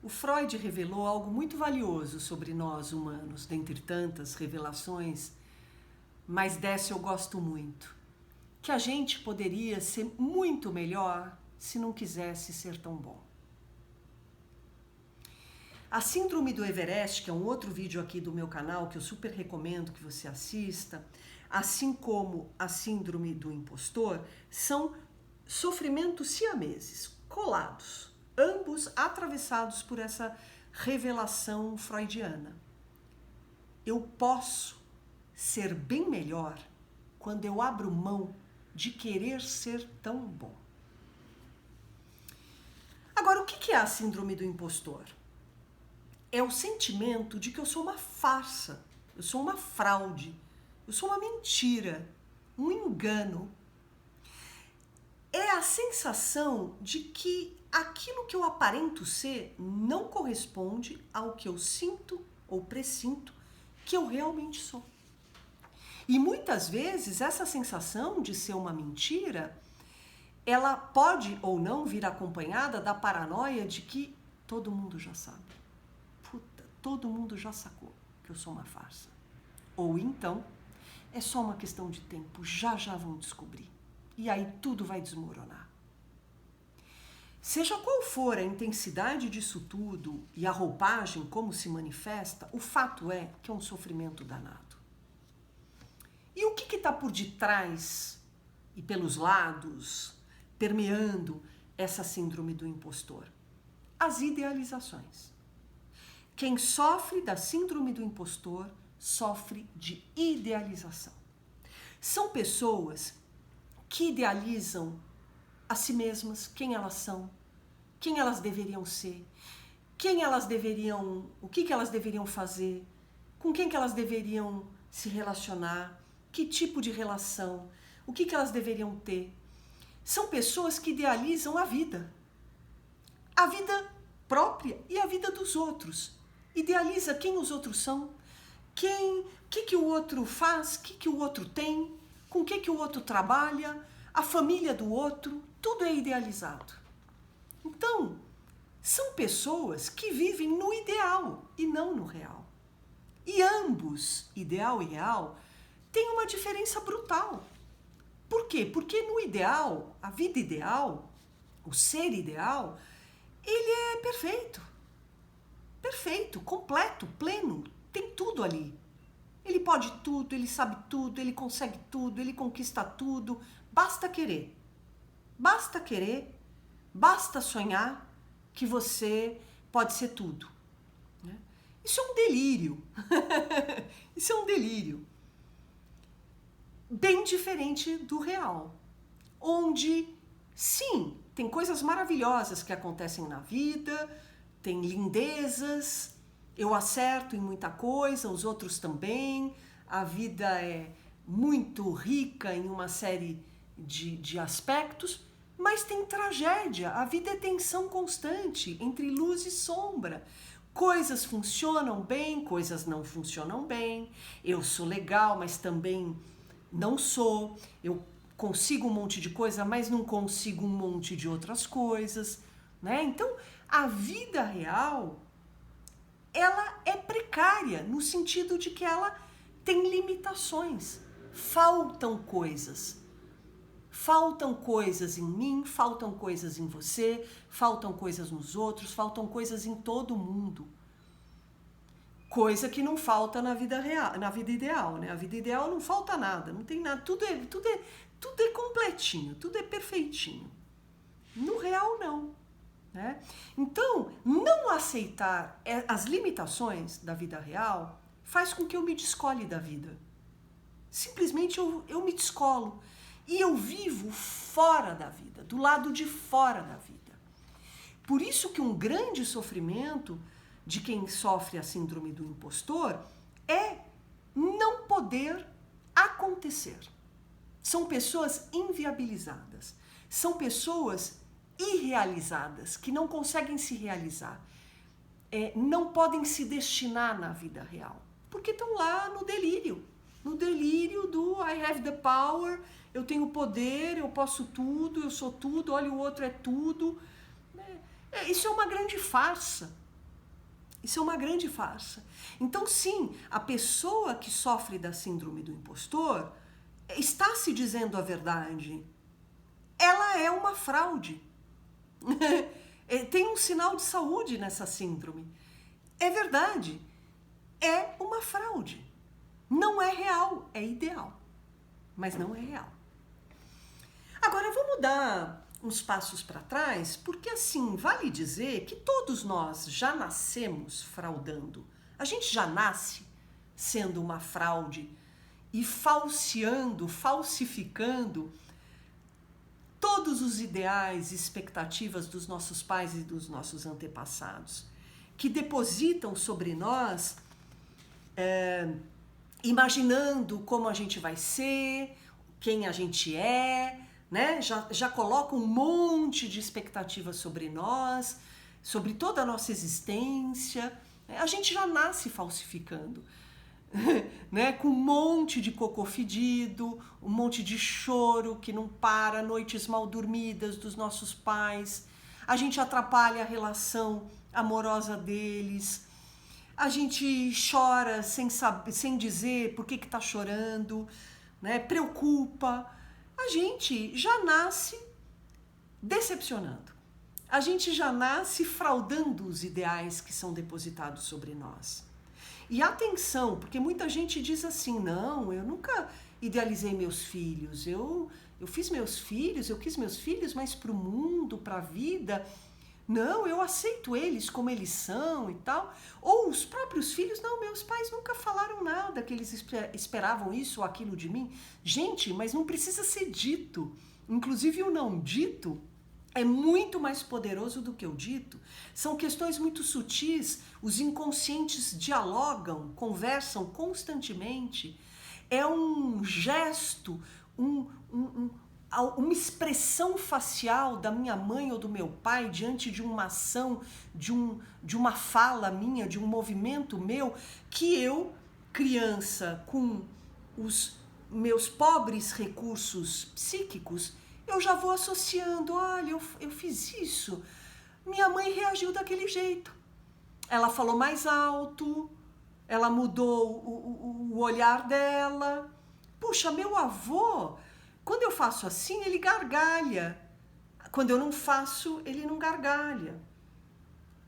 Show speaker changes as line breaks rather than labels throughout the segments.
O Freud revelou algo muito valioso sobre nós humanos, dentre tantas revelações, mas dessa eu gosto muito. Que a gente poderia ser muito melhor se não quisesse ser tão bom. A Síndrome do Everest, que é um outro vídeo aqui do meu canal que eu super recomendo que você assista, assim como a Síndrome do Impostor, são sofrimentos siameses, colados, ambos atravessados por essa revelação freudiana. Eu posso ser bem melhor quando eu abro mão de querer ser tão bom. Agora, o que é a Síndrome do Impostor? É o sentimento de que eu sou uma farsa, eu sou uma fraude, eu sou uma mentira, um engano. É a sensação de que aquilo que eu aparento ser não corresponde ao que eu sinto ou pressinto que eu realmente sou. E muitas vezes essa sensação de ser uma mentira, ela pode ou não vir acompanhada da paranoia de que todo mundo já sabe. Puta, todo mundo já sacou que eu sou uma farsa. Ou então, é só uma questão de tempo, já vão descobrir. E aí tudo vai desmoronar. Seja qual for a intensidade disso tudo e a roupagem como se manifesta, o fato é que é um sofrimento danado. E o que está por detrás e pelos lados, permeando essa síndrome do impostor? As idealizações. Quem sofre da síndrome do impostor sofre de idealização. São pessoas que idealizam a si mesmas, quem elas são, quem elas deveriam ser, o que elas deveriam fazer, com quem que elas deveriam se relacionar, que tipo de relação, o que elas deveriam ter. São pessoas que idealizam a vida própria e a vida dos outros. Idealiza quem os outros são, o que o outro faz, o que o outro tem, com o que o outro trabalha, a família do outro, tudo é idealizado. Então, são pessoas que vivem no ideal e não no real. E ambos, ideal e real, têm uma diferença brutal. Por quê? Porque no ideal, a vida ideal, o ser ideal, ele é perfeito. Perfeito, completo, pleno, tem tudo ali. Ele pode tudo, ele sabe tudo, ele consegue tudo, ele conquista tudo. Basta querer. Basta querer, basta sonhar que você pode ser tudo. Isso é um delírio. Isso é um delírio. Bem diferente do real. Onde, sim, tem coisas maravilhosas que acontecem na vida, tem lindezas, eu acerto em muita coisa, os outros também, a vida é muito rica em uma série de aspectos, mas tem tragédia, a vida é tensão constante entre luz e sombra. Coisas funcionam bem, coisas não funcionam bem, eu sou legal, mas também não sou, eu consigo um monte de coisa, mas não consigo um monte de outras coisas, né? Então, a vida real, ela é precária, no sentido de que ela tem limitações, faltam coisas. Faltam coisas em mim, faltam coisas em você, faltam coisas nos outros, faltam coisas em todo mundo. Coisa que não falta na vida real, na vida ideal, né? A vida ideal não falta nada, não tem nada, tudo é completinho, tudo é perfeitinho. No real não, né? Então, não aceitar as limitações da vida real faz com que eu me descole da vida. Simplesmente eu me descolo. E eu vivo fora da vida, do lado de fora da vida. Por isso que um grande sofrimento de quem sofre a síndrome do impostor é não poder acontecer. São pessoas inviabilizadas, são pessoas irrealizadas, que não conseguem se realizar, não podem se destinar na vida real, porque estão lá no delírio do I have the power, eu tenho poder, eu posso tudo, eu sou tudo, olha, o outro é tudo. Isso é uma grande farsa. Isso é uma grande farsa. Então, sim, a pessoa que sofre da síndrome do impostor está se dizendo a verdade. Ela é uma fraude. Tem um sinal de saúde nessa síndrome. É verdade. É uma fraude. Não é real, é ideal. Mas não é real. Agora, vamos dar uns passos para trás, porque assim, vale dizer que todos nós já nascemos fraudando. A gente já nasce sendo uma fraude e falsificando todos os ideais e expectativas dos nossos pais e dos nossos antepassados, que depositam sobre nós, imaginando como a gente vai ser, quem a gente é, né? Já coloca um monte de expectativas sobre nós, sobre toda a nossa existência. A gente já nasce falsificando, né? Com um monte de cocô fedido, um monte de choro que não para, noites mal dormidas dos nossos pais. A gente atrapalha a relação amorosa deles. A gente chora sem saber, sem dizer por que está chorando, né? Preocupa. A gente já nasce decepcionando. A gente já nasce fraudando os ideais que são depositados sobre nós. E atenção, porque muita gente diz assim, não, eu nunca idealizei meus filhos, eu fiz meus filhos, eu quis meus filhos, mas para o mundo, para a vida, não, eu aceito eles como eles são e tal. Ou os próprios filhos, não, meus pais nunca falaram nada, que eles esperavam isso ou aquilo de mim. Gente, mas não precisa ser dito. Inclusive o não dito é muito mais poderoso do que o dito. São questões muito sutis, os inconscientes dialogam, conversam constantemente. É um gesto, uma expressão facial da minha mãe ou do meu pai diante de uma ação, de uma fala minha, de um movimento meu, que eu, criança, com os meus pobres recursos psíquicos, eu já vou associando, olha, eu fiz isso, minha mãe reagiu daquele jeito. Ela falou mais alto, ela mudou o olhar dela. Puxa, meu avô, quando eu faço assim, ele gargalha. Quando eu não faço, ele não gargalha.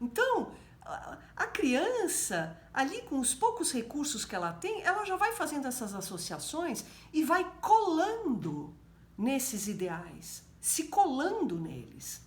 Então, a criança, ali com os poucos recursos que ela tem, ela já vai fazendo essas associações e vai colando nesses ideais, se colando neles.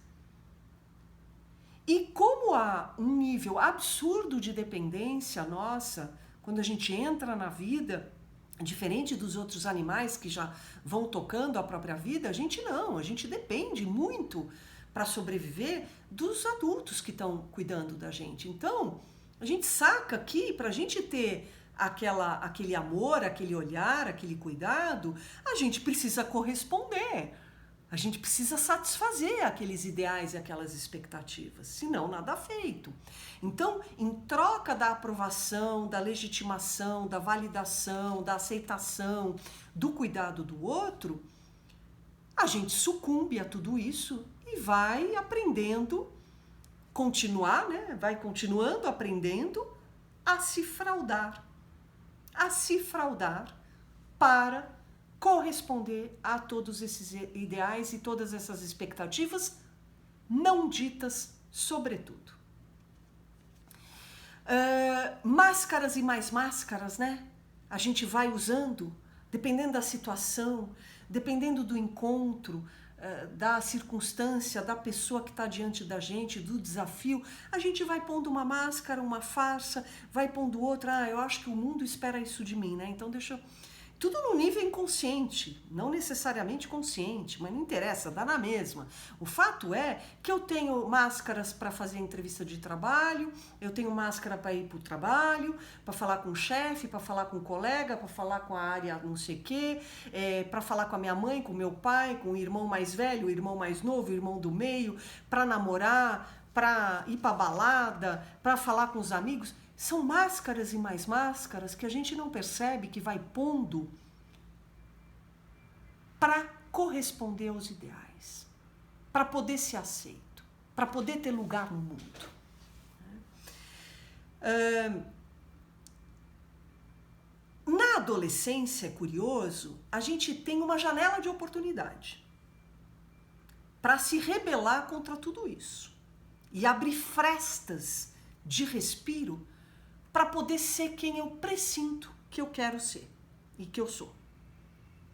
E como há um nível absurdo de dependência nossa, quando a gente entra na vida, diferente dos outros animais que já vão tocando a própria vida, a gente não, a gente depende muito para sobreviver dos adultos que estão cuidando da gente. Então, a gente saca que para a gente ter aquele amor, aquele olhar, aquele cuidado, a gente precisa corresponder. A gente precisa satisfazer aqueles ideais e aquelas expectativas, senão nada feito. Então, em troca da aprovação, da legitimação, da validação, da aceitação, do cuidado do outro, a gente sucumbe a tudo isso e vai aprendendo, vai continuando aprendendo a se fraudar para corresponder a todos esses ideais e todas essas expectativas não ditas, sobretudo. Máscaras e mais máscaras, né? A gente vai usando, dependendo da situação, dependendo do encontro, da circunstância, da pessoa que está diante da gente, do desafio, a gente vai pondo uma máscara, uma farsa, vai pondo outra, eu acho que o mundo espera isso de mim, né? Então deixa eu... Tudo no nível inconsciente, não necessariamente consciente, mas não interessa, dá na mesma. O fato é que eu tenho máscaras para fazer entrevista de trabalho, eu tenho máscara para ir para o trabalho, para falar com o chefe, para falar com o colega, para falar com a área não sei o quê, para falar com a minha mãe, com o meu pai, com o irmão mais velho, o irmão mais novo, o irmão do meio, para namorar, para ir para balada, para falar com os amigos. São máscaras e mais máscaras que a gente não percebe que vai pondo para corresponder aos ideais, para poder ser aceito, para poder ter lugar no mundo. Na adolescência, é curioso, a gente tem uma janela de oportunidade para se rebelar contra tudo isso e abrir frestas de respiro para poder ser quem eu presinto que eu quero ser e que eu sou.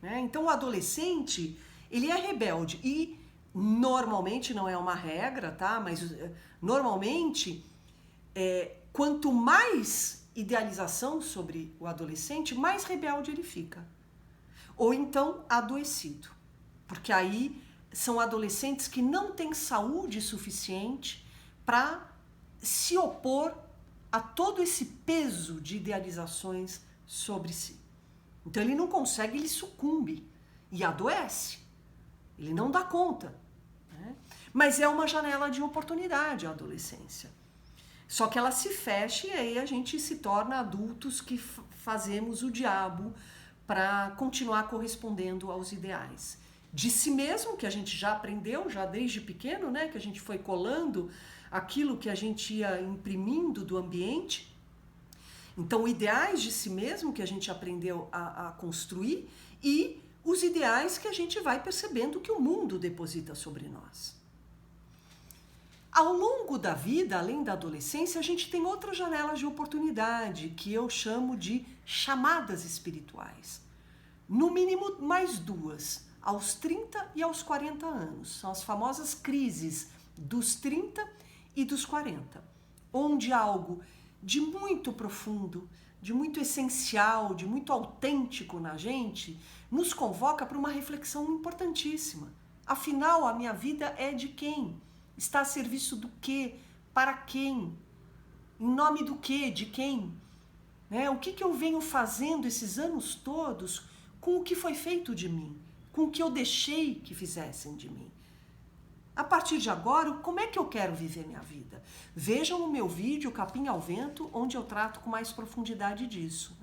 Então o adolescente, ele é rebelde e normalmente, não é uma regra, tá? Mas normalmente, quanto mais idealização sobre o adolescente, mais rebelde ele fica. Ou então adoecido, porque aí são adolescentes que não têm saúde suficiente para se opor a todo esse peso de idealizações sobre si. Então ele não consegue, ele sucumbe e adoece. Ele não dá conta. Mas é uma janela de oportunidade a adolescência. Só que ela se fecha e aí a gente se torna adultos que fazemos o diabo para continuar correspondendo aos ideais. De si mesmo, que a gente já aprendeu, já desde pequeno, né? Que a gente foi colando aquilo que a gente ia imprimindo do ambiente. Então, ideais de si mesmo que a gente aprendeu a construir e os ideais que a gente vai percebendo que o mundo deposita sobre nós. Ao longo da vida, além da adolescência, a gente tem outras janelas de oportunidade que eu chamo de chamadas espirituais. No mínimo mais duas, aos 30 e aos 40 anos. São as famosas crises dos 30 e dos 40, onde algo de muito profundo, de muito essencial, de muito autêntico na gente, nos convoca para uma reflexão importantíssima. Afinal, a minha vida é de quem? Está a serviço do quê? Para quem? Em nome do quê? De quem? O que eu venho fazendo esses anos todos com o que foi feito de mim? Com o que eu deixei que fizessem de mim? A partir de agora, como é que eu quero viver minha vida? Vejam no meu vídeo Capim ao Vento, onde eu trato com mais profundidade disso.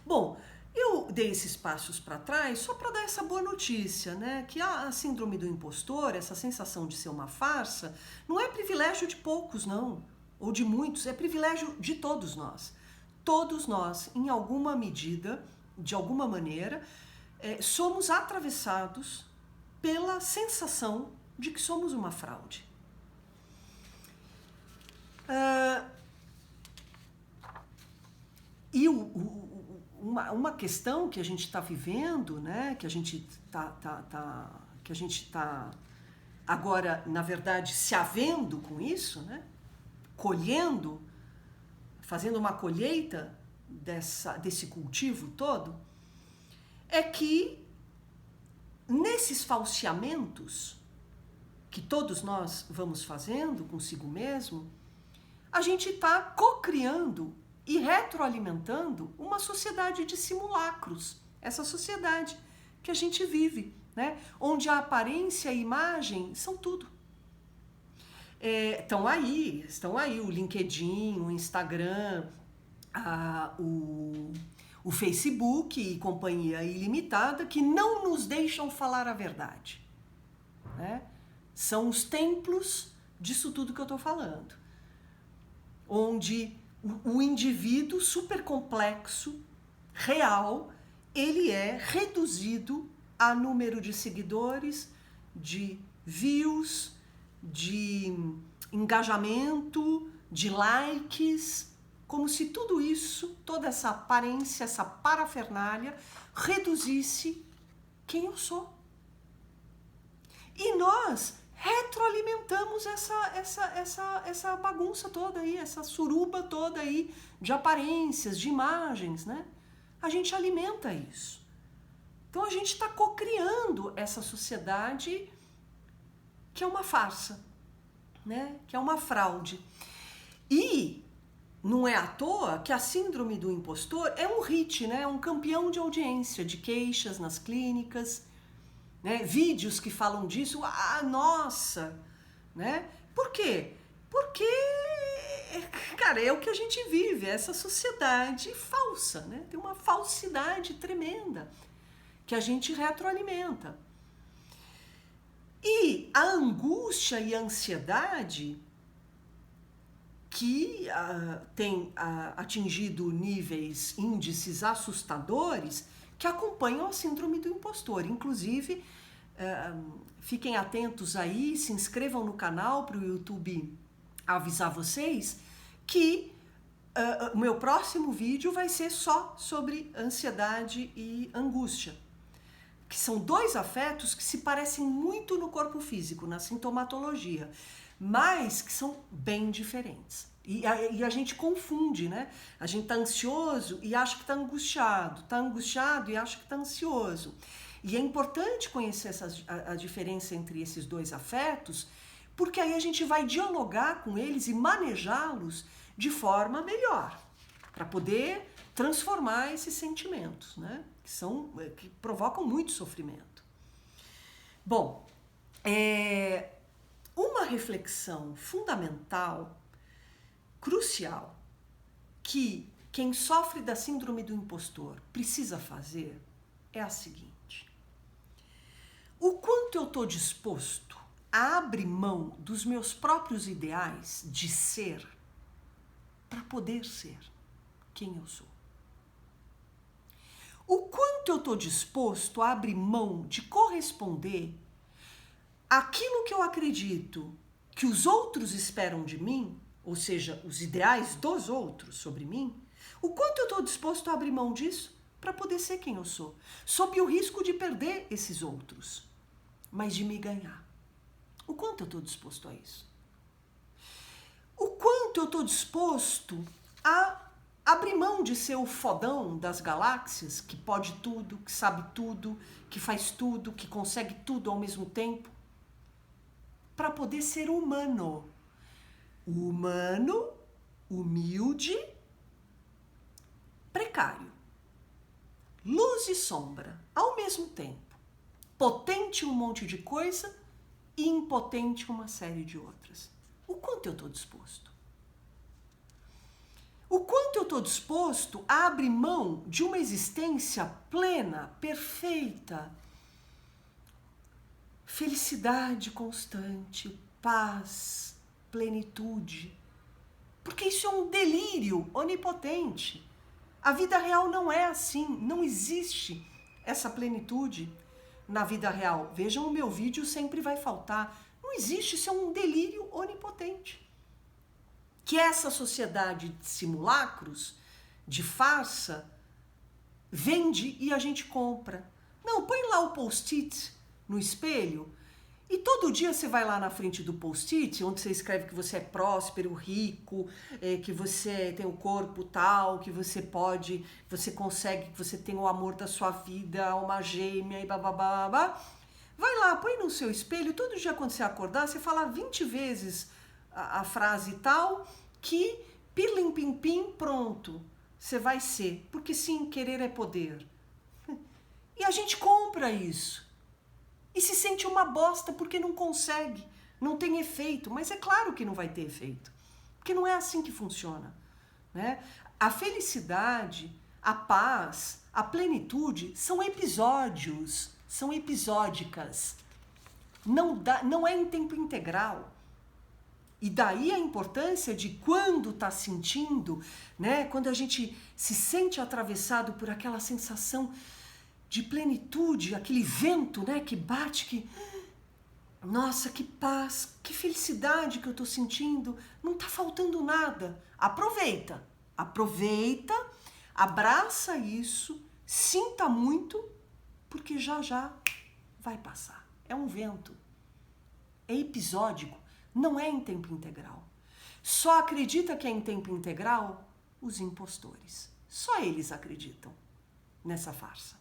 Bom, eu dei esses passos para trás só para dar essa boa notícia, que a síndrome do impostor, essa sensação de ser uma farsa, não é privilégio de poucos, não, ou de muitos, é privilégio de todos nós. Todos nós, em alguma medida, de alguma maneira, somos atravessados pela sensação de que somos uma fraude. E uma questão que a gente está vivendo, que a gente está agora, na verdade, se havendo com isso, colhendo, fazendo uma colheita desse cultivo todo, é que nesses falseamentos que todos nós vamos fazendo consigo mesmo, a gente está cocriando e retroalimentando uma sociedade de simulacros, essa sociedade que a gente vive, onde a aparência e a imagem são tudo. Estão aí o LinkedIn, o Instagram, o Facebook e companhia ilimitada, que não nos deixam falar a verdade. São os templos disso tudo que eu estou falando. Onde o indivíduo super complexo, real, ele é reduzido a número de seguidores, de views, de engajamento, de likes, como se tudo isso, toda essa aparência, essa parafernália, reduzisse quem eu sou. E nós retroalimentamos essa bagunça toda aí, essa suruba toda aí de aparências, de imagens, A gente alimenta isso. Então a gente está cocriando essa sociedade que é uma farsa, Que é uma fraude. E não é à toa que a síndrome do impostor é um hit, É um campeão de audiência, de queixas nas clínicas, vídeos que falam disso, nossa, Por quê? Porque, cara, é o que a gente vive, é essa sociedade falsa, Tem uma falsidade tremenda que a gente retroalimenta. E a angústia e a ansiedade que tem atingido índices assustadores que acompanham a síndrome do impostor. Inclusive, fiquem atentos aí, se inscrevam no canal para o YouTube avisar vocês que o meu próximo vídeo vai ser só sobre ansiedade e angústia, que são dois afetos que se parecem muito no corpo físico, na sintomatologia, mas que são bem diferentes. E a gente confunde, né? A gente está ansioso e acha que está angustiado e acha que está ansioso. E é importante conhecer a diferença entre esses dois afetos, porque aí a gente vai dialogar com eles e manejá-los de forma melhor, para poder transformar esses sentimentos, né? Que provocam muito sofrimento. Bom, uma reflexão fundamental, crucial, que quem sofre da síndrome do impostor precisa fazer é a seguinte: o quanto eu estou disposto a abrir mão dos meus próprios ideais de ser para poder ser quem eu sou? O quanto eu estou disposto a abrir mão de corresponder àquilo que eu acredito que os outros esperam de mim, ou seja, os ideais dos outros sobre mim, o quanto eu estou disposto a abrir mão disso para poder ser quem eu sou, sob o risco de perder esses outros, mas de me ganhar. O quanto eu estou disposto a isso? O quanto eu estou disposto a abrir mão de ser o fodão das galáxias, que pode tudo, que sabe tudo, que faz tudo, que consegue tudo ao mesmo tempo, para poder ser humano. Humano, humilde, precário. Luz e sombra, ao mesmo tempo. Potente um monte de coisa e impotente uma série de outras. O quanto eu estou disposto? O quanto eu estou disposto a abrir mão de uma existência plena, perfeita, felicidade constante, paz, plenitude? Porque isso é um delírio onipotente. A vida real não é assim, não existe essa plenitude na vida real. Vejam o meu vídeo, sempre vai faltar. Não existe, isso é um delírio onipotente. Que essa sociedade de simulacros, de farsa, vende e a gente compra. Não, põe lá o post-it no espelho e todo dia você vai lá na frente do post-it, onde você escreve que você é próspero, rico, que você tem o corpo tal, que você pode, você consegue, que você tem o amor da sua vida, uma gêmea e bababá. Vai lá, põe no seu espelho, todo dia quando você acordar, você fala 20 vezes a frase tal, que pirlim pim pim, pronto, você vai ser. Porque sim, querer é poder. E a gente compra isso. E se sente uma bosta porque não consegue, não tem efeito. Mas é claro que não vai ter efeito. Porque não é assim que funciona, né? A felicidade, a paz, a plenitude são episódios, são episódicas. Não é em tempo integral. E daí a importância de quando está sentindo, né? Quando a gente se sente atravessado por aquela sensação de plenitude, aquele vento, né, que bate, que nossa, que paz, que felicidade que eu estou sentindo, não está faltando nada. Aproveita, abraça isso, sinta muito, porque já já vai passar. É um vento, é episódico, não é em tempo integral. Só acredita que é em tempo integral os impostores. Só eles acreditam nessa farsa.